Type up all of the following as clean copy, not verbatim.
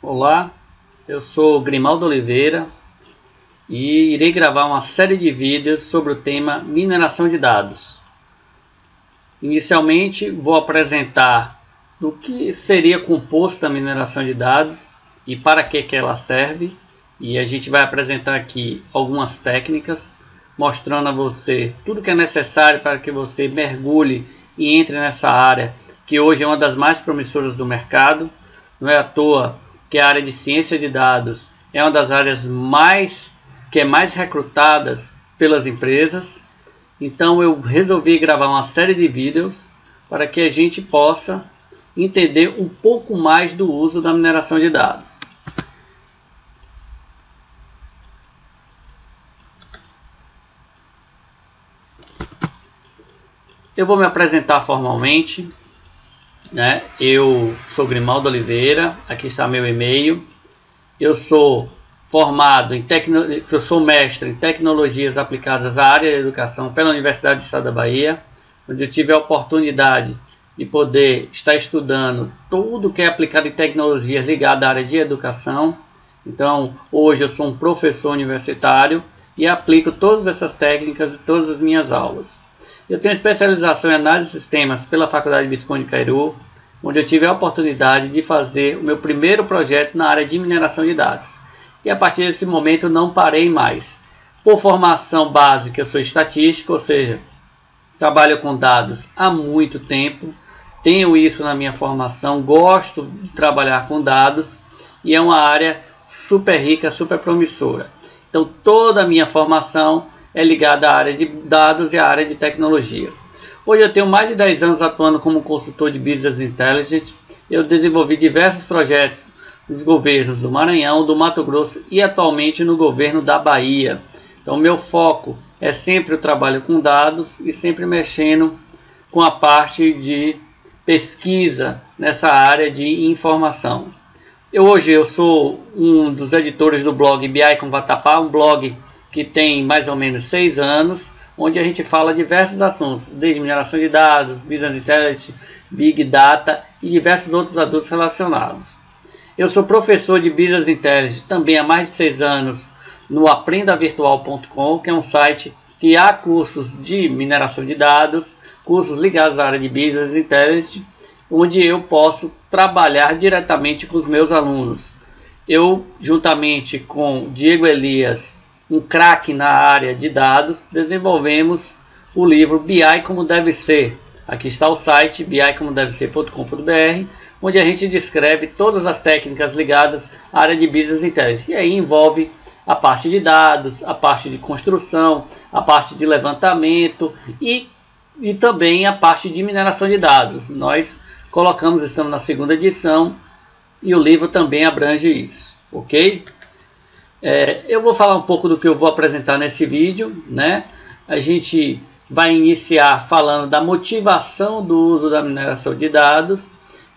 Olá, eu sou Grimaldo Oliveira e irei gravar uma série de vídeos sobre o tema mineração de dados. Inicialmente vou apresentar o que seria composto a mineração de dados e para que ela serve, e a gente vai apresentar aqui algumas técnicas mostrando a você tudo que é necessário para que você mergulhe e entre nessa área que hoje é uma das mais promissoras do mercado. Não é à toa que a área de ciência de dados é uma das áreas mais recrutadas pelas empresas. Então eu resolvi gravar uma série de vídeos para que a gente possa entender um pouco mais do uso da mineração de dados. Eu vou me apresentar formalmente, né? Eu sou Grimaldo Oliveira, aqui está meu e-mail. Eu sou formado eu sou mestre em tecnologias aplicadas à área da educação pela Universidade do Estado da Bahia, onde eu tive a oportunidade de poder estar estudando tudo que é aplicado em tecnologias ligadas à área de educação. Então, hoje eu sou um professor universitário e aplico todas essas técnicas em todas as minhas aulas. Eu tenho especialização em análise de sistemas pela Faculdade Visconde Cairu, onde eu tive a oportunidade de fazer o meu primeiro projeto na área de mineração de dados. E a partir desse momento não parei mais. Por formação básica, eu sou estatístico, ou seja, trabalho com dados há muito tempo. Tenho isso na minha formação, gosto de trabalhar com dados e é uma área super rica, super promissora. Então toda a minha formação é ligada à área de dados e à área de tecnologia. Hoje eu tenho mais de 10 anos atuando como consultor de Business Intelligence. Eu desenvolvi diversos projetos nos governos do Maranhão, do Mato Grosso e atualmente no governo da Bahia. Então meu foco é sempre o trabalho com dados e sempre mexendo com a parte de pesquisa nessa área de informação. Hoje eu sou um dos editores do blog BI com Vatapá, um blog que tem mais ou menos 6 anos, onde a gente fala diversos assuntos, desde mineração de dados, Business Intelligence, Big Data e diversos outros assuntos relacionados. Eu sou professor de Business Intelligence também há mais de 6 anos no aprendavirtual.com, que é um site que há cursos de mineração de dados, cursos ligados à área de Business Intelligence, onde eu posso trabalhar diretamente com os meus alunos. Eu, juntamente com Diego Elias, um craque na área de dados, desenvolvemos o livro BI Como Deve Ser. Aqui está o site bicomodeveser.com.br, onde a gente descreve todas as técnicas ligadas à área de Business Intelligence. E aí envolve a parte de dados, a parte de construção, a parte de levantamento e também a parte de mineração de dados. Nós estamos na segunda edição e o livro também abrange isso, ok? Eu vou falar um pouco do que eu vou apresentar nesse vídeo, né? A gente vai iniciar falando da motivação do uso da mineração de dados.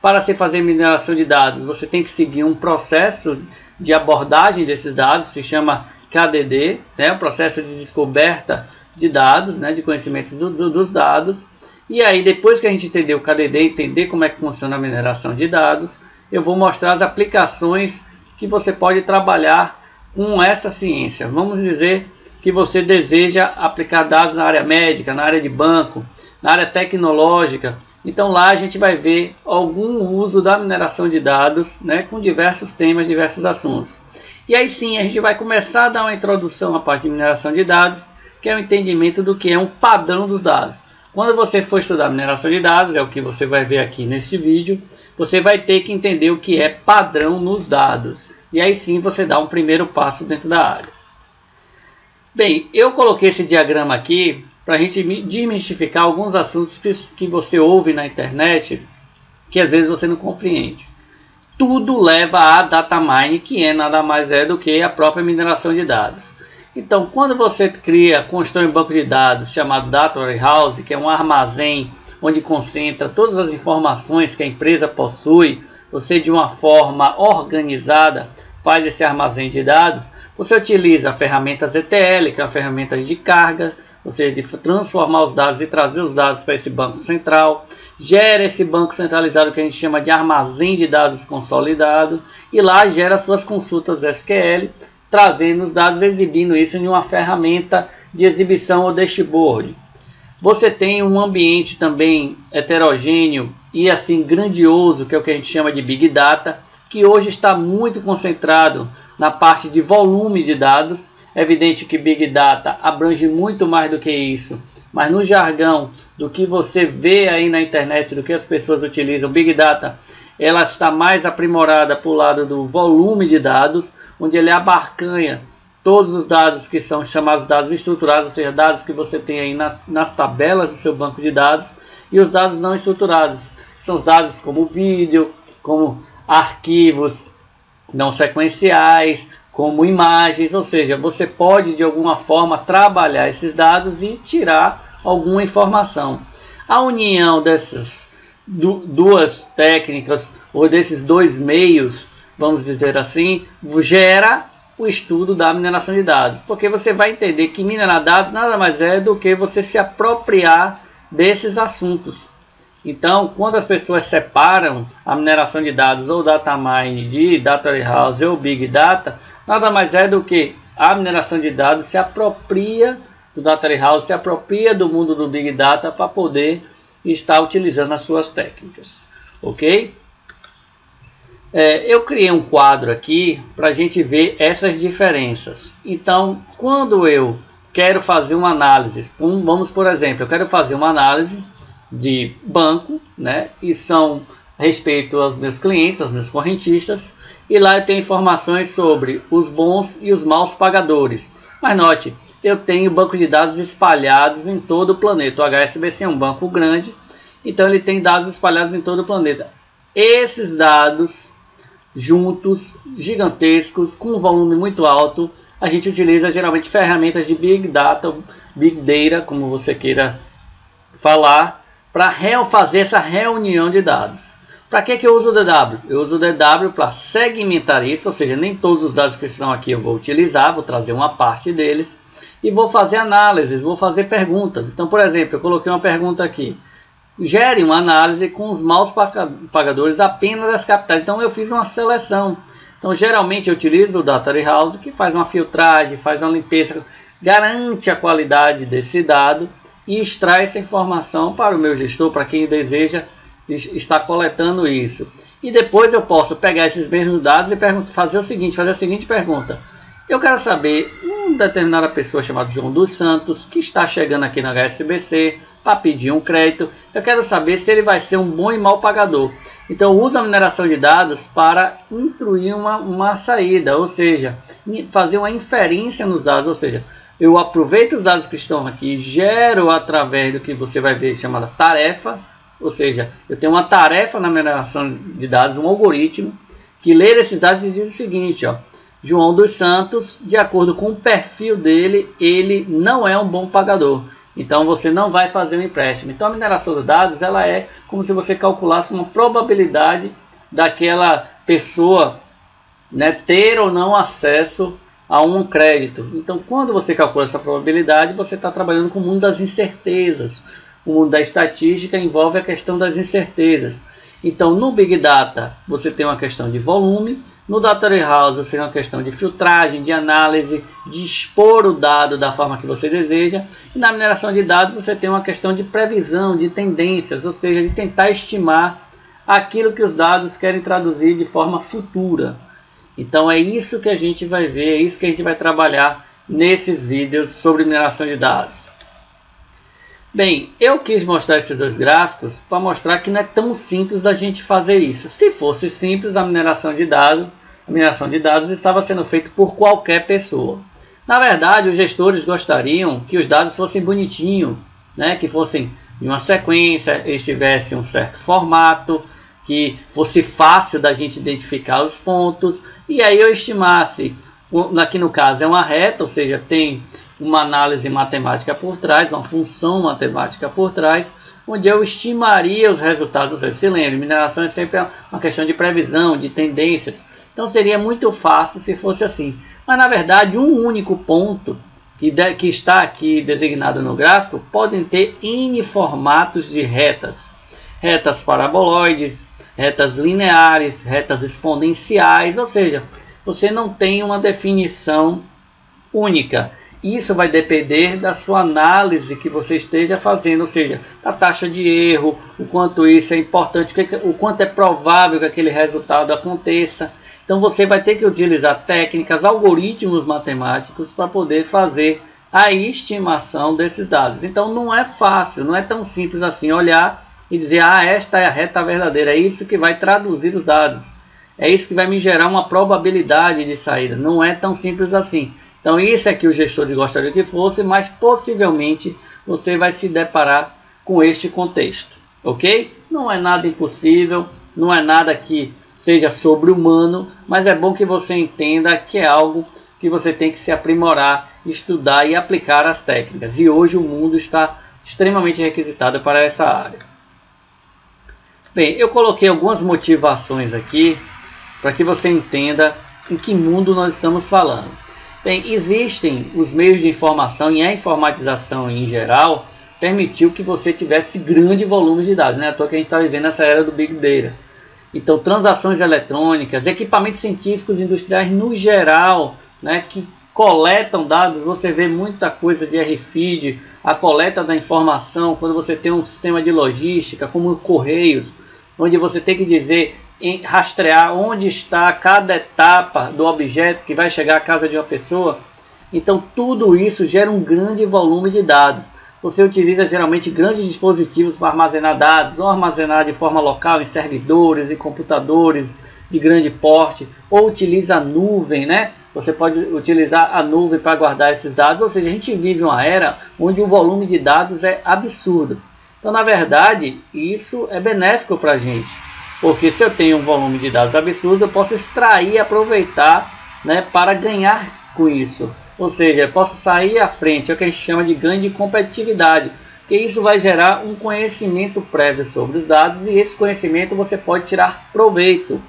Para se fazer mineração de dados, você tem que seguir um processo de abordagem desses dados, se chama KDD, né? O processo de descoberta de dados, né? De conhecimento dos dados. E aí, depois que a gente entender o KDD, entender como é que funciona a mineração de dados, eu vou mostrar as aplicações que você pode trabalhar com essa ciência. Vamos dizer que você deseja aplicar dados na área médica, na área de banco, na área tecnológica. Então lá a gente vai ver algum uso da mineração de dados, né, com diversos temas, diversos assuntos. E aí sim a gente vai começar a dar uma introdução à parte de mineração de dados, que é o entendimento do que é um padrão dos dados. Quando você for estudar mineração de dados, é o que você vai ver aqui neste vídeo, você vai ter que entender o que é padrão nos dados. E aí sim você dá um primeiro passo dentro da área. Bem, eu coloquei esse diagrama aqui para a gente desmistificar alguns assuntos que você ouve na internet que às vezes você não compreende. Tudo leva a data mining, que nada mais é do que a própria mineração de dados. Então, quando você constrói um banco de dados chamado Data Warehouse, que é um armazém onde concentra todas as informações que a empresa possui, você de uma forma organizada faz esse armazém de dados, você utiliza ferramentas ETL, que é uma ferramenta de carga, ou seja, de transformar os dados e trazer os dados para esse banco central. Gera esse banco centralizado que a gente chama de armazém de dados consolidado, e lá gera suas consultas SQL, trazendo os dados, exibindo isso em uma ferramenta de exibição ou dashboard. Você tem um ambiente também heterogêneo e assim grandioso, que é o que a gente chama de Big Data, que hoje está muito concentrado na parte de volume de dados. É evidente que Big Data abrange muito mais do que isso, mas no jargão do que você vê aí na internet, do que as pessoas utilizam, Big Data, ela está mais aprimorada para o lado do volume de dados, onde ele abarcanha todos os dados que são chamados dados estruturados, ou seja, dados que você tem aí nas tabelas do seu banco de dados, e os dados não estruturados, são os dados como vídeo, como arquivos não sequenciais, como imagens, ou seja, você pode de alguma forma trabalhar esses dados e tirar alguma informação. A união dessas duas técnicas, ou desses dois meios, vamos dizer assim, gera o estudo da mineração de dados, porque você vai entender que minerar dados nada mais é do que você se apropriar desses assuntos. Então, quando as pessoas separam a mineração de dados ou data mine de data warehouse ou big data, nada mais é do que a mineração de dados se apropria do data warehouse, se apropria do mundo do big data para poder estar utilizando as suas técnicas, ok? Eu criei um quadro aqui para a gente ver essas diferenças. Então, quando eu quero fazer uma análise, vamos por exemplo, eu quero fazer uma análise de banco, né? E são a respeito aos meus clientes, aos meus correntistas, e lá eu tenho informações sobre os bons e os maus pagadores. Mas note, eu tenho banco de dados espalhados em todo o planeta. O HSBC é um banco grande, então ele tem dados espalhados em todo o planeta. Esses dados juntos, gigantescos, com um volume muito alto, a gente utiliza geralmente ferramentas de Big Data, Big Data, como você queira falar, para fazer essa reunião de dados. Para que eu uso o DW? Eu uso o DW para segmentar isso, ou seja, nem todos os dados que estão aqui eu vou utilizar, vou trazer uma parte deles, e vou fazer análises, vou fazer perguntas. Então, por exemplo, eu coloquei uma pergunta aqui. Gere uma análise com os maus pagadores apenas das capitais. Então eu fiz uma seleção. Então geralmente eu utilizo o Data Warehouse, que faz uma filtragem, faz uma limpeza, garante a qualidade desse dado e extrai essa informação para o meu gestor, para quem deseja estar coletando isso. E depois eu posso pegar esses mesmos dados e fazer a seguinte pergunta. Eu quero saber uma determinada pessoa chamada João dos Santos, que está chegando aqui na HSBC, para pedir um crédito. Eu quero saber se ele vai ser um bom e mau pagador. Então eu uso a mineração de dados para instruir uma saída, ou seja, fazer uma inferência nos dados, ou seja, eu aproveito os dados que estão aqui, gero através do que você vai ver chamada tarefa, ou seja, eu tenho uma tarefa na mineração de dados, um algoritmo, que lê esses dados e diz o seguinte, ó, João dos Santos, de acordo com o perfil dele, ele não é um bom pagador. Então você não vai fazer um empréstimo. Então a mineração de dados ela é como se você calculasse uma probabilidade daquela pessoa, né, ter ou não acesso a um crédito. Então quando você calcula essa probabilidade, você está trabalhando com o mundo das incertezas. O mundo da estatística envolve a questão das incertezas. Então no Big Data você tem uma questão de volume. No Data Warehouse você tem uma questão de filtragem, de análise, de expor o dado da forma que você deseja. E na mineração de dados você tem uma questão de previsão, de tendências, ou seja, de tentar estimar aquilo que os dados querem traduzir de forma futura. Então é isso que a gente vai ver, é isso que a gente vai trabalhar nesses vídeos sobre mineração de dados. Bem, eu quis mostrar esses dois gráficos para mostrar que não é tão simples da gente fazer isso. Se fosse simples, a mineração de dados estava sendo feita por qualquer pessoa. Na verdade, os gestores gostariam que os dados fossem bonitinhos, né? Que fossem de uma sequência, eles tivessem um certo formato, que fosse fácil da gente identificar os pontos, e aí eu estimasse, aqui no caso é uma reta, ou seja, tem uma análise matemática por trás, uma função matemática por trás, onde eu estimaria os resultados. Ou seja, se lembra, mineração é sempre uma questão de previsão, de tendências. Então seria muito fácil se fosse assim. Mas na verdade um único ponto que está aqui designado no gráfico podem ter N formatos de retas. Retas paraboloides, retas lineares, retas exponenciais, ou seja, você não tem uma definição única. Isso vai depender da sua análise que você esteja fazendo, ou seja, da taxa de erro, o quanto isso é importante, o quanto é provável que aquele resultado aconteça. Então você vai ter que utilizar técnicas, algoritmos matemáticos para poder fazer a estimação desses dados. Então não é fácil, não é tão simples assim olhar e dizer, esta é a reta verdadeira, é isso que vai traduzir os dados, é isso que vai me gerar uma probabilidade de saída. Não é tão simples assim. Então isso é que o gestor gostaria que fosse, mas possivelmente você vai se deparar com este contexto, ok? Não é nada impossível, não é nada que seja sobre-humano, mas é bom que você entenda que é algo que você tem que se aprimorar, estudar e aplicar as técnicas. E hoje o mundo está extremamente requisitado para essa área. Bem, eu coloquei algumas motivações aqui para que você entenda em que mundo nós estamos falando. Bem, existem os meios de informação e a informatização em geral permitiu que você tivesse grande volume de dados, né? À toa que a gente está vivendo essa era do Big Data. Então, transações eletrônicas, equipamentos científicos industriais no geral, né, que coletam dados. Você vê muita coisa de RFID, a coleta da informação, quando você tem um sistema de logística, como Correios, onde você tem que dizer, rastrear onde está cada etapa do objeto que vai chegar à casa de uma pessoa. Então, tudo isso gera um grande volume de dados. Você utiliza geralmente grandes dispositivos para armazenar dados, ou armazenar de forma local em servidores e computadores de grande porte, ou utiliza a nuvem, né? Você pode utilizar a nuvem para guardar esses dados, ou seja, a gente vive uma era onde o volume de dados é absurdo. Então, na verdade, isso é benéfico para a gente, porque se eu tenho um volume de dados absurdo, eu posso extrair e aproveitar, né, para ganhar com isso. Ou seja, eu posso sair à frente, é o que a gente chama de ganho de competitividade, porque isso vai gerar um conhecimento prévio sobre os dados e esse conhecimento você pode tirar proveito.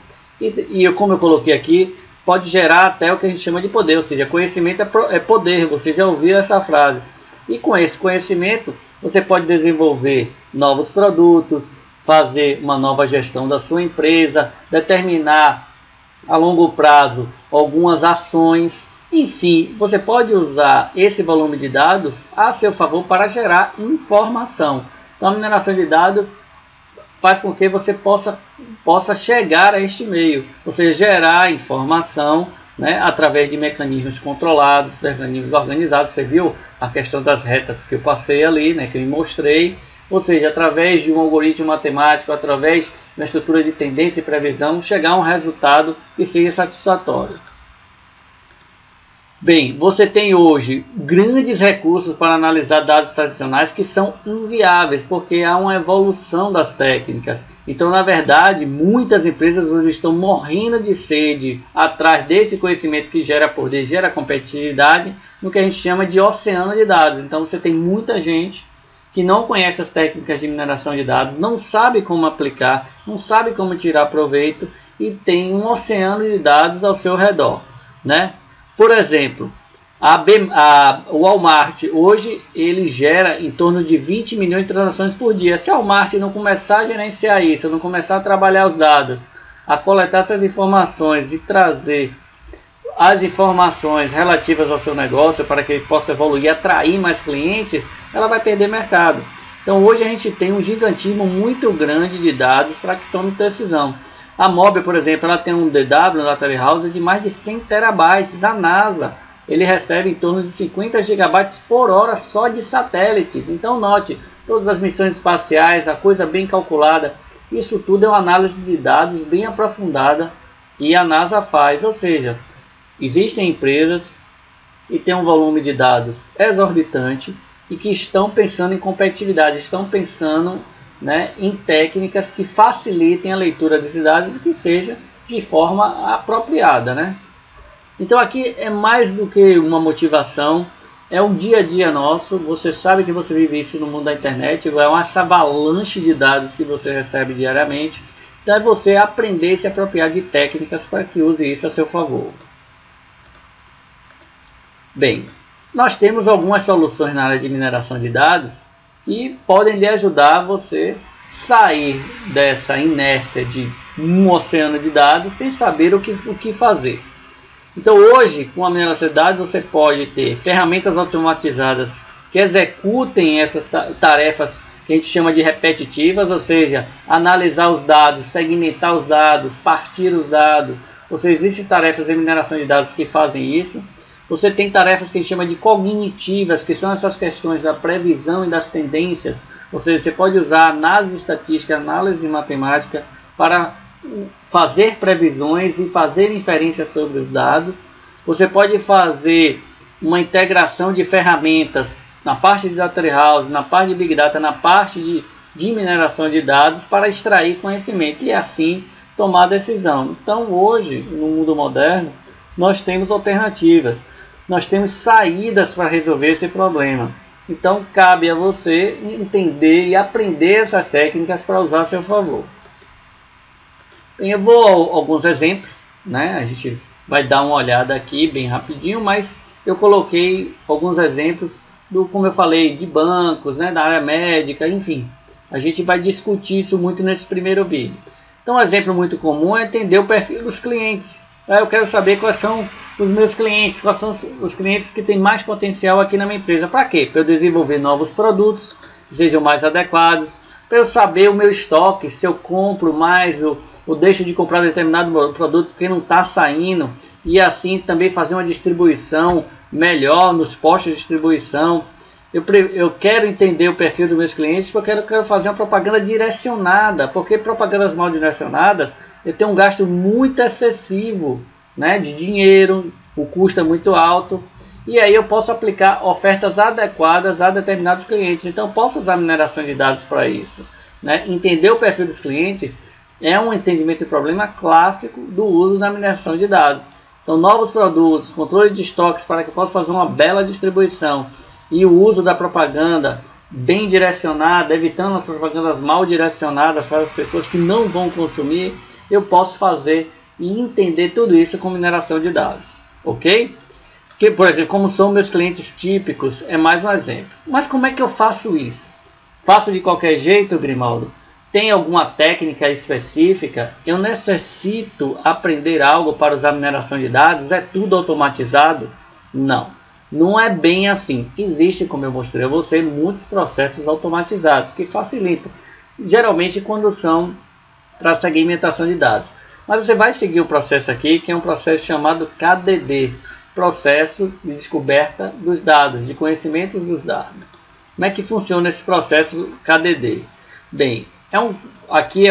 E como eu coloquei aqui, pode gerar até o que a gente chama de poder, ou seja, conhecimento é poder, você já ouviu essa frase. E com esse conhecimento, você pode desenvolver novos produtos, fazer uma nova gestão da sua empresa, determinar a longo prazo algumas ações. Enfim, você pode usar esse volume de dados a seu favor para gerar informação. Então, a mineração de dados faz com que você possa chegar a este meio, ou seja, gerar informação, né, através de mecanismos controlados, mecanismos organizados. Você viu a questão das retas que eu passei ali, né, que eu mostrei. Ou seja, através de um algoritmo matemático, através de uma estrutura de tendência e previsão, chegar a um resultado que seja satisfatório. Bem, você tem hoje grandes recursos para analisar dados tradicionais que são inviáveis, porque há uma evolução das técnicas. Então, na verdade, muitas empresas hoje estão morrendo de sede atrás desse conhecimento que gera poder, gera competitividade, no que a gente chama de oceano de dados. Então, você tem muita gente que não conhece as técnicas de mineração de dados, não sabe como aplicar, não sabe como tirar proveito e tem um oceano de dados ao seu redor, né? Por exemplo, o Walmart hoje ele gera em torno de 20 milhões de transações por dia. Se o Walmart não começar a gerenciar isso, não começar a trabalhar os dados, a coletar essas informações e trazer as informações relativas ao seu negócio para que ele possa evoluir e atrair mais clientes, ela vai perder mercado. Então hoje a gente tem um gigantismo muito grande de dados para que tome decisão. A Mobil, por exemplo, ela tem um DW, Data House, de mais de 100 terabytes. A NASA, ele recebe em torno de 50 gigabytes por hora só de satélites. Então note, todas as missões espaciais, a coisa bem calculada, isso tudo é uma análise de dados bem aprofundada que a NASA faz. Ou seja, existem empresas que têm um volume de dados exorbitante e que estão pensando em competitividade, estão pensando, né, em técnicas que facilitem a leitura desses dados e que seja de forma apropriada, né? Então aqui é mais do que uma motivação, é um dia a dia nosso. Você sabe que você vive isso no mundo da internet, é uma avalanche de dados que você recebe diariamente. Então é você aprender a se apropriar de técnicas para que use isso a seu favor. Bem, nós temos algumas soluções na área de mineração de dados que podem lhe ajudar você sair dessa inércia de um oceano de dados sem saber o que fazer. Então hoje, com a mineração de dados, você pode ter ferramentas automatizadas que executem essas tarefas que a gente chama de repetitivas, ou seja, analisar os dados, segmentar os dados, partir os dados. Ou seja, existem tarefas em mineração de dados que fazem isso. Você tem tarefas que a gente chama de cognitivas, que são essas questões da previsão e das tendências. Ou seja, você pode usar análise estatística, análise matemática para fazer previsões e fazer inferências sobre os dados. Você pode fazer uma integração de ferramentas na parte de Data Warehouse, na parte de Big Data, na parte de mineração de dados para extrair conhecimento e assim tomar decisão. Então hoje, no mundo moderno, nós temos alternativas, nós temos saídas para resolver esse problema. Então cabe a você entender e aprender essas técnicas para usar a seu favor. Eu vou a alguns exemplos, né? A gente vai dar uma olhada aqui bem rapidinho, mas eu coloquei alguns exemplos como eu falei, de bancos, né, da área médica, enfim. A gente vai discutir isso muito nesse primeiro vídeo. Então, um exemplo muito comum é entender o perfil dos clientes. Eu quero saber quais são os meus clientes, quais são os clientes que têm mais potencial aqui na minha empresa. Para quê? Para eu desenvolver novos produtos que sejam mais adequados, para eu saber o meu estoque, se eu compro mais ou deixo de comprar determinado produto porque não está saindo, e assim também fazer uma distribuição melhor nos postos de distribuição. Eu quero entender o perfil dos meus clientes porque eu quero fazer uma propaganda direcionada, porque propagandas mal direcionadas eu tenho um gasto muito excessivo, né, de dinheiro, o custo é muito alto, e aí eu posso aplicar ofertas adequadas a determinados clientes. Então eu posso usar mineração de dados para isso, né? Entender o perfil dos clientes é um entendimento de problema clássico do uso da mineração de dados. Então, novos produtos, controle de estoques para que eu possa fazer uma bela distribuição e o uso da propaganda bem direcionada, evitando as propagandas mal direcionadas para as pessoas que não vão consumir, eu posso fazer e entender tudo isso com mineração de dados, ok? Que, por exemplo, como são meus clientes típicos, é mais um exemplo. Mas como é que eu faço isso? Faço de qualquer jeito, Grimaldo? Tem alguma técnica específica? Eu necessito aprender algo para usar mineração de dados? É tudo automatizado? Não, não é bem assim. Existe, como eu mostrei a você, muitos processos automatizados que facilitam. Geralmente quando são para segmentação de dados. Mas você vai seguir o processo aqui, que é um processo chamado KDD. Processo de descoberta dos dados, de conhecimento dos dados. Como é que funciona esse processo KDD? Bem, aqui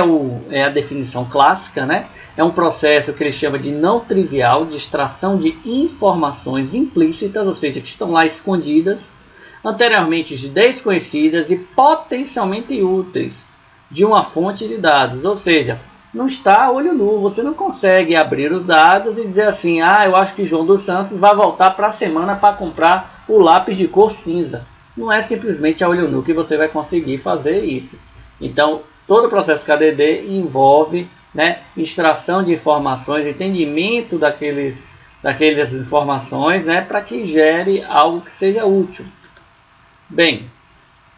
é a definição clássica, né? É um processo que ele chama de não trivial, de extração de informações implícitas, ou seja, que estão lá escondidas, anteriormente desconhecidas e potencialmente úteis de uma fonte de dados, ou seja, não está a olho nu, você não consegue abrir os dados e dizer assim, eu acho que João dos Santos vai voltar para a semana para comprar o lápis de cor cinza. Não é simplesmente a olho nu que você vai conseguir fazer isso. Então, todo o processo KDD envolve, né, extração de informações, entendimento daquelas informações, né, para que gere algo que seja útil. Bem,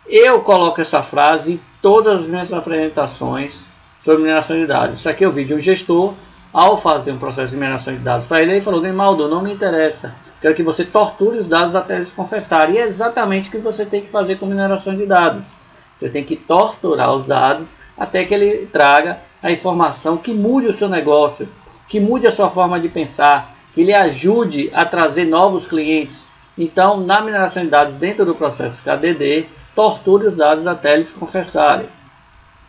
eu coloco essa frase em todas as minhas apresentações sobre mineração de dados. Isso aqui é o vídeo de um gestor, ao fazer um processo de mineração de dados para ele falou, Grimaldo, não me interessa, quero que você torture os dados até eles confessarem. E é exatamente o que você tem que fazer com mineração de dados. Você tem que torturar os dados até que ele traga a informação que mude o seu negócio, que mude a sua forma de pensar, que lhe ajude a trazer novos clientes. Então, na mineração de dados, dentro do processo KDD, torture os dados até eles confessarem.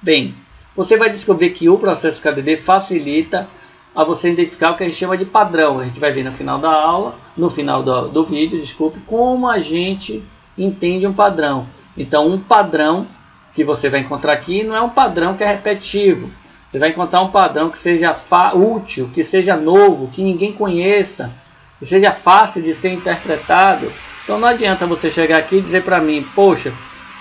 Bem, você vai descobrir que o processo KDD facilita a você identificar o que a gente chama de padrão. A gente vai ver no final da aula, no final do vídeo, desculpe, como a gente entende um padrão. Então, um padrão que você vai encontrar aqui não é um padrão que é repetitivo. Você vai encontrar um padrão que seja útil, que seja novo, que ninguém conheça, que seja fácil de ser interpretado. Então não adianta você chegar aqui e dizer para mim, poxa,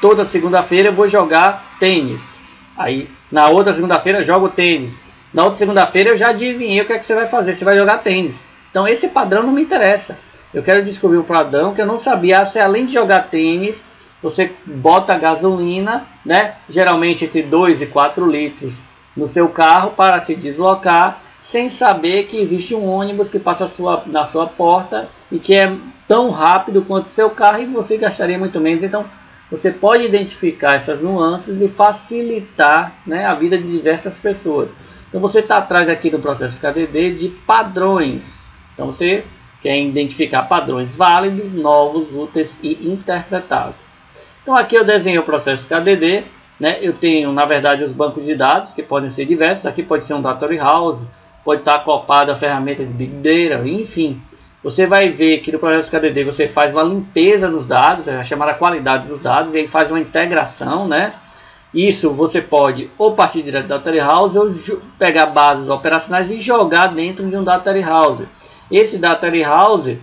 toda segunda-feira eu vou jogar tênis. Aí na outra segunda-feira eu jogo tênis. Na outra segunda-feira eu já adivinhei o que é que você vai fazer, você vai jogar tênis. Então esse padrão não me interessa. Eu quero descobrir um padrão que eu não sabia, se além de jogar tênis, você bota gasolina, né, geralmente entre 2 e 4 litros no seu carro para se deslocar, sem saber que existe um ônibus que passa na sua porta e que é tão rápido quanto o seu carro e você gastaria muito menos. Então, você pode identificar essas nuances e facilitar, né, a vida de diversas pessoas. Então, você está atrás aqui do processo KDD de padrões. Então, você quer identificar padrões válidos, novos, úteis e interpretáveis. Então, aqui eu desenhei o processo KDD. Né? Eu tenho, na verdade, os bancos de dados, que podem ser diversos. Aqui pode ser um Data House, pode estar acoplado a ferramenta de Big Data, enfim. Você vai ver que no processo KDD você faz uma limpeza nos dados, é chamada qualidade dos dados, e aí faz uma integração, né? Isso você pode ou partir direto do Data House ou pegar bases operacionais e jogar dentro de um Data House. Esse Data House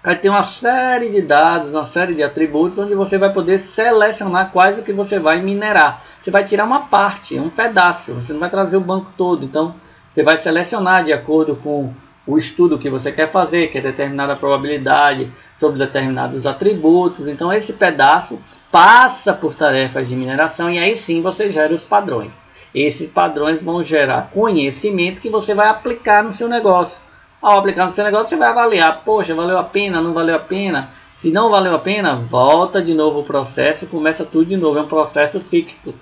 vai ter uma série de dados, uma série de atributos, onde você vai poder selecionar quais o que você vai minerar. Você vai tirar uma parte, um pedaço, você não vai trazer o banco todo. Então, você vai selecionar de acordo com o estudo que você quer fazer, que é determinada probabilidade sobre determinados atributos. Então, esse pedaço passa por tarefas de mineração e aí sim você gera os padrões. Esses padrões vão gerar conhecimento que você vai aplicar no seu negócio. Ao aplicar no seu negócio, você vai avaliar, poxa, valeu a pena, não valeu a pena? Se não valeu a pena, volta de novo o processo, começa tudo de novo, é um processo cíclico.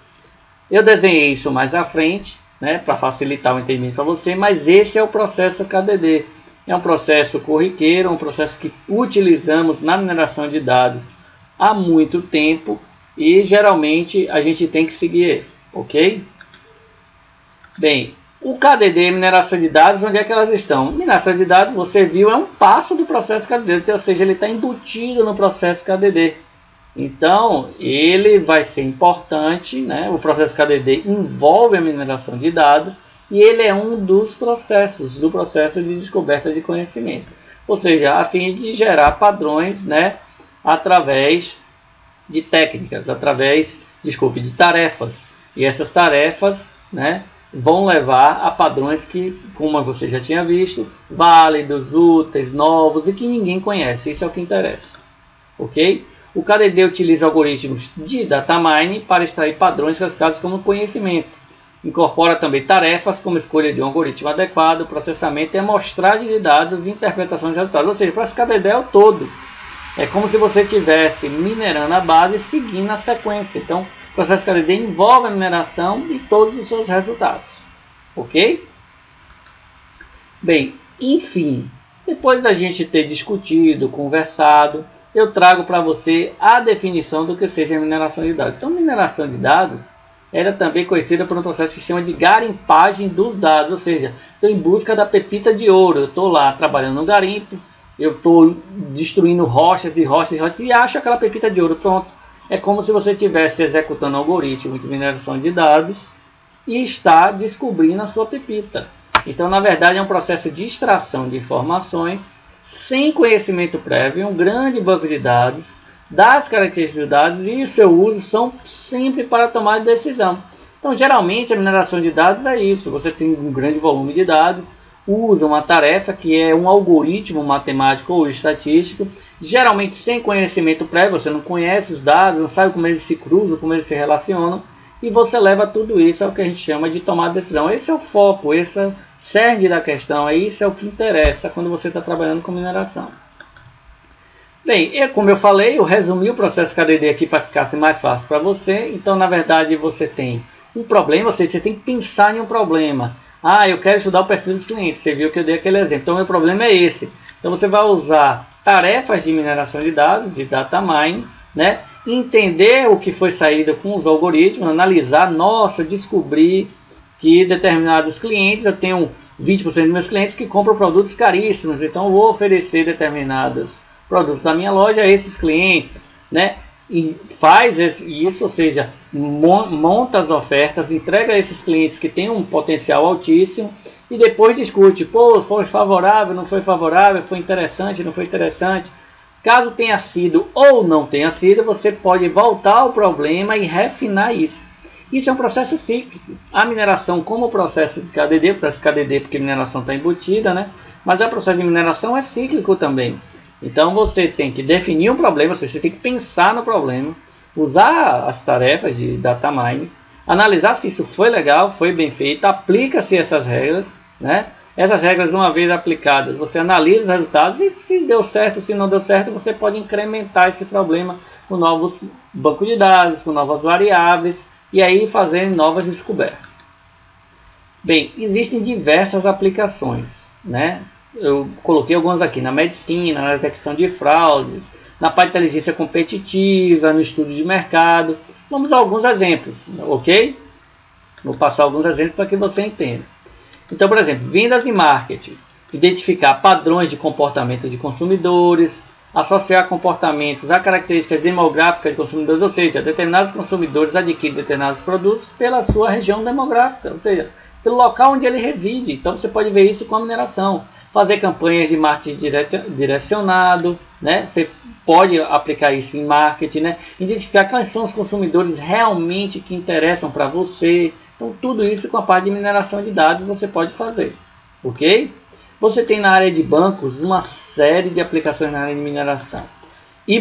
Eu desenhei isso mais à frente, né, para facilitar o entendimento para você, mas esse é o processo KDD. É um processo corriqueiro, um processo que utilizamos na mineração de dados há muito tempo e geralmente a gente tem que seguir ele, ok? Bem, o KDD, mineração de dados, onde é que elas estão? Mineração de dados, você viu, é um passo do processo KDD, ou seja, ele está embutido no processo KDD. Então, ele vai ser importante, né? O processo KDD envolve a mineração de dados e ele é um dos processos, do processo de descoberta de conhecimento. Ou seja, a fim de gerar padrões, né? Através de técnicas, de tarefas. E essas tarefas, né, vão levar a padrões que, como você já tinha visto, válidos, úteis, novos e que ninguém conhece. Isso é o que interessa. Ok? O KDD utiliza algoritmos de data mining para extrair padrões classificados como conhecimento. Incorpora também tarefas como escolha de um algoritmo adequado, processamento e amostragem de dados e interpretação de resultados. Ou seja, o processo KDD é o todo. É como se você estivesse minerando a base e seguindo a sequência. Então, o processo KDD envolve a mineração e todos os seus resultados. Ok? Bem, enfim, depois da gente ter discutido, conversado, eu trago para você a definição do que seja mineração de dados. Então, mineração de dados era também conhecida por um processo que se chama de garimpagem dos dados. Ou seja, estou em busca da pepita de ouro. Eu estou lá trabalhando no garimpo, eu estou destruindo rochas e rochas e rochas e acho aquela pepita de ouro. Pronto. É como se você estivesse executando um algoritmo de mineração de dados e está descobrindo a sua pepita. Então, na verdade, é um processo de extração de informações sem conhecimento prévio, um grande banco de dados, das características dos dados e o seu uso são sempre para tomar decisão. Então, geralmente, a mineração de dados é isso. Você tem um grande volume de dados, usa uma tarefa que é um algoritmo matemático ou estatístico, geralmente sem conhecimento prévio, você não conhece os dados, não sabe como eles se cruzam, como eles se relacionam, e você leva tudo isso ao que a gente chama de tomar decisão. Esse é o foco, esse é o cerne da questão, isso é o que interessa quando você está trabalhando com mineração. Bem, como eu falei, eu resumi o processo KDD aqui para ficar mais fácil para você. Então, na verdade, você tem um problema, ou seja, você tem que pensar em um problema. Ah, eu quero estudar o perfil dos clientes. Você viu que eu dei aquele exemplo. Então, o meu problema é esse. Então, você vai usar tarefas de mineração de dados, de data mining, né? Entender o que foi saído com os algoritmos, analisar, nossa, descobri que determinados clientes, eu tenho 20% dos meus clientes que compram produtos caríssimos. Então, eu vou oferecer determinados produtos da minha loja a esses clientes, né? E faz isso, ou seja, monta as ofertas, entrega a esses clientes que têm um potencial altíssimo e depois discute, pô, foi favorável, não foi favorável, foi interessante, não foi interessante. Caso tenha sido ou não tenha sido, você pode voltar ao problema e refinar isso. Isso é um processo cíclico. A mineração como processo de KDD, processo KDD porque a mineração está embutida, né? Mas o processo de mineração é cíclico também. Então você tem que definir um problema, ou seja, você tem que pensar no problema, usar as tarefas de data mining, analisar se isso foi legal, foi bem feito, aplica-se essas regras, né? Essas regras, uma vez aplicadas, você analisa os resultados e se deu certo, se não deu certo, você pode incrementar esse problema com novos bancos de dados, com novas variáveis e aí fazer novas descobertas. Bem, existem diversas aplicações, né? Eu coloquei algumas aqui na medicina, na detecção de fraudes, na parte de inteligência competitiva, no estudo de mercado. Vamos a alguns exemplos, ok? Vou passar alguns exemplos para que você entenda. Então, por exemplo, vendas e marketing. Identificar padrões de comportamento de consumidores, associar comportamentos a características demográficas de consumidores, ou seja, determinados consumidores adquirem determinados produtos pela sua região demográfica, ou seja, pelo local onde ele reside. Então, você pode ver isso com a mineração. Fazer campanhas de marketing direcionado, né? Você pode aplicar isso em marketing, né? Identificar quais são os consumidores realmente que interessam para você. Então, tudo isso com a parte de mineração de dados você pode fazer, ok? Você tem na área de bancos uma série de aplicações na área de mineração. E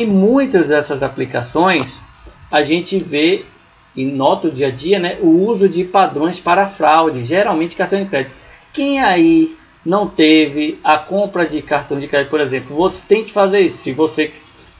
muitas dessas aplicações a gente vê e nota o dia a dia, né, o uso de padrões para fraude, geralmente cartão de crédito. Quem aí não teve a compra de cartão de crédito, por exemplo, você tem que fazer isso. Se você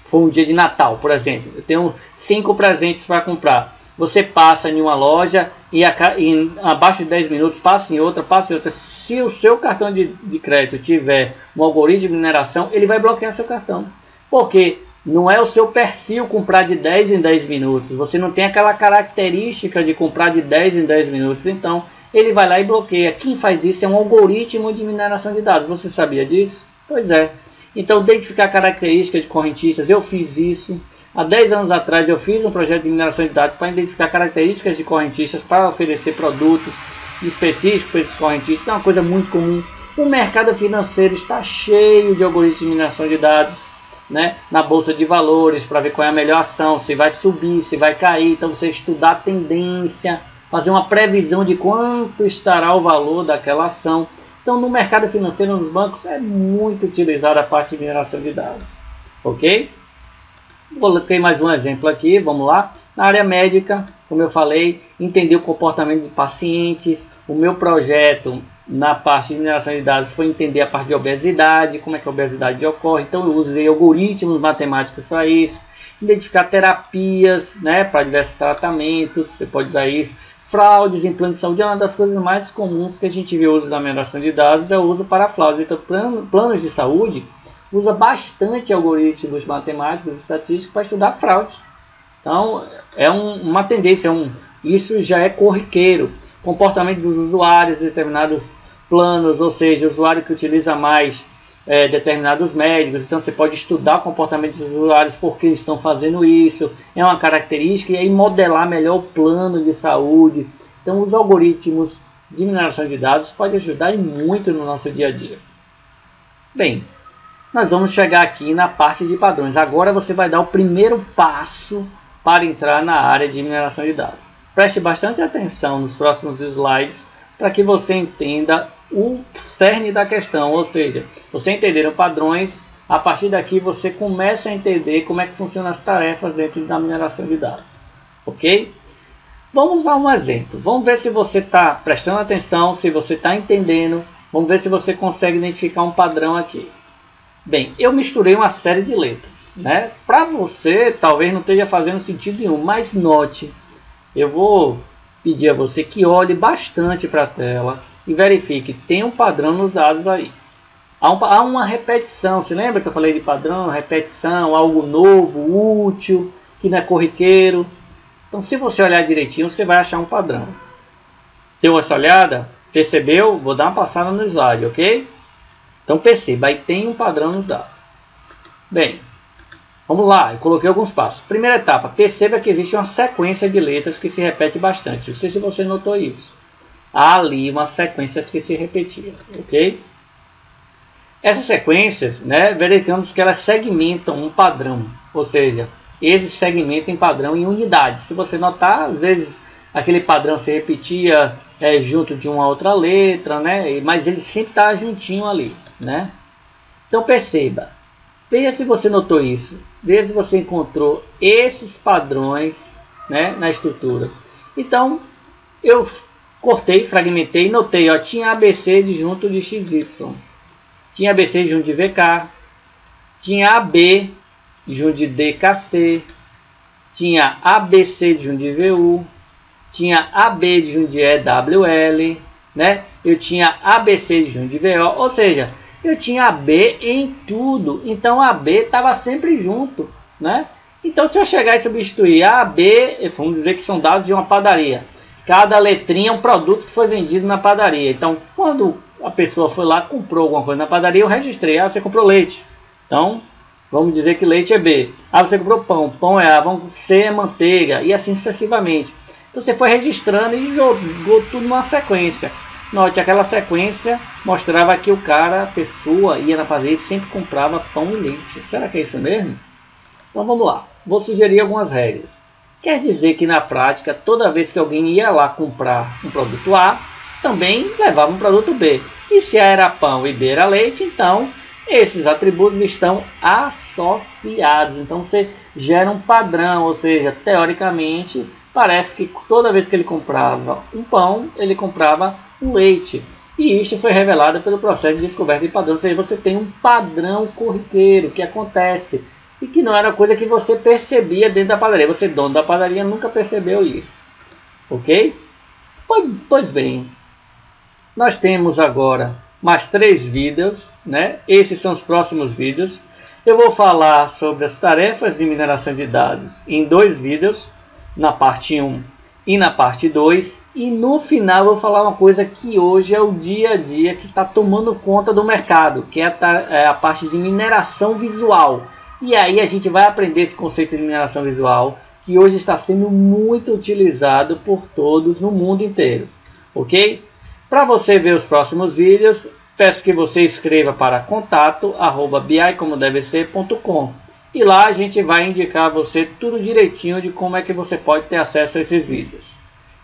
for um dia de Natal, por exemplo, eu tenho 5 presentes para comprar. Você passa em uma loja e abaixo de 10 minutos passa em outra, passa em outra. Se o seu cartão de crédito tiver um algoritmo de mineração, ele vai bloquear seu cartão. Porque não é o seu perfil comprar de 10 em 10 minutos. Você não tem aquela característica de comprar de 10 em 10 minutos. Então, ele vai lá e bloqueia. Quem faz isso é um algoritmo de mineração de dados. Você sabia disso? Pois é. Então, identificar características de correntistas. Eu fiz isso. Há 10 anos atrás eu fiz um projeto de mineração de dados para identificar características de correntistas para oferecer produtos específicos para esses correntistas. É uma coisa muito comum. O mercado financeiro está cheio de algoritmos de mineração de dados, né? Na bolsa de valores para ver qual é a melhor ação, se vai subir, se vai cair. Então você estudar a tendência, fazer uma previsão de quanto estará o valor daquela ação. Então no mercado financeiro, nos bancos, é muito utilizada a parte de mineração de dados, ok? Coloquei mais um exemplo aqui, vamos lá. Na área médica, como eu falei, entender o comportamento de pacientes. O meu projeto na parte de mineração de dados foi entender a parte de obesidade, como é que a obesidade ocorre. Então eu usei algoritmos matemáticos para isso. Identificar terapias, né, para diversos tratamentos, você pode usar isso. Fraudes em plano de saúde é uma das coisas mais comuns que a gente vê o uso da mineração de dados, é o uso para fraudes. Então planos de saúde usa bastante algoritmos matemáticos e estatísticos para estudar fraude. Então, é uma tendência, isso já é corriqueiro. Comportamento dos usuários, determinados planos, ou seja, o usuário que utiliza mais determinados médicos. Então, você pode estudar o comportamento dos usuários, por que eles estão fazendo isso. É uma característica, e aí modelar melhor o plano de saúde. Então, os algoritmos de mineração de dados podem ajudar muito no nosso dia a dia. Bem, nós vamos chegar aqui na parte de padrões. Agora você vai dar o primeiro passo para entrar na área de mineração de dados. Preste bastante atenção nos próximos slides para que você entenda o cerne da questão, ou seja, você entender os padrões, a partir daqui você começa a entender como é que funcionam as tarefas dentro da mineração de dados, ok? Vamos a um exemplo, vamos ver se você está prestando atenção, se você está entendendo, vamos ver se você consegue identificar um padrão aqui. Bem, eu misturei uma série de letras, né? Para você, talvez não esteja fazendo sentido nenhum, mas note, eu vou pedir a você que olhe bastante para a tela e verifique, tem um padrão nos dados aí. Há uma repetição, você lembra que eu falei de padrão, repetição, algo novo, útil, que não é corriqueiro? Então, se você olhar direitinho, você vai achar um padrão. Deu essa olhada? Percebeu? Vou dar uma passada no slide, ok? Então perceba, aí tem um padrão nos dados. Bem, vamos lá, eu coloquei alguns passos. Primeira etapa, perceba que existe uma sequência de letras que se repete bastante. Não sei se você notou isso. Há ali umas sequências que se repetiam, ok? Essas sequências, né, verificamos que elas segmentam um padrão. Ou seja, eles segmentam em padrão em unidades. Se você notar, às vezes aquele padrão se repetia junto de uma outra letra, né? Mas ele sempre está juntinho ali, né? Então perceba, veja se você notou isso, veja se você encontrou esses padrões, né, na estrutura. Então eu cortei, fragmentei, notei, ó, tinha ABC disjunto de XY, tinha ABC disjunto de VK, tinha AB disjunto de DKC, tinha ABC disjunto de VU, tinha AB disjunto de EWL, né? Eu tinha ABC disjunto de VO, ou seja, eu tinha AB em tudo, então AB estava sempre junto, né? Então se eu chegar e substituir AB, vamos dizer que são dados de uma padaria, cada letrinha é um produto que foi vendido na padaria. Então quando a pessoa foi lá, comprou alguma coisa na padaria, eu registrei, você comprou leite, então vamos dizer que leite é B. Você comprou pão, pão é A, C é manteiga, e assim sucessivamente. Então você foi registrando e jogou tudo numa sequência. Note, aquela sequência mostrava que o cara, a pessoa, ia na padaria e sempre comprava pão e leite. Será que é isso mesmo? Então vamos lá. Vou sugerir algumas regras. Quer dizer que na prática, toda vez que alguém ia lá comprar um produto A, também levava um produto B. E se A era pão e B era leite, então esses atributos estão associados. Então você gera um padrão, ou seja, teoricamente, parece que toda vez que ele comprava um pão, ele comprava um leite. E isso foi revelado pelo processo de descoberta de padrão. Ou seja, você tem um padrão corriqueiro que acontece e que não era coisa que você percebia dentro da padaria. Você, dono da padaria, nunca percebeu isso. Ok? Pois bem, nós temos agora mais 3 vídeos, né? Esses são os próximos vídeos. Eu vou falar sobre as tarefas de mineração de dados em 2 vídeos, na parte 1 e na parte 2. E no final eu vou falar uma coisa que hoje é o dia a dia que está tomando conta do mercado, que é a parte de mineração visual. E aí a gente vai aprender esse conceito de mineração visual, que hoje está sendo muito utilizado por todos no mundo inteiro. Ok? Para você ver os próximos vídeos, peço que você escreva para contato@bicomodevser.com e lá a gente vai indicar a você tudo direitinho de como é que você pode ter acesso a esses vídeos.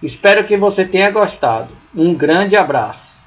Espero que você tenha gostado. Um grande abraço.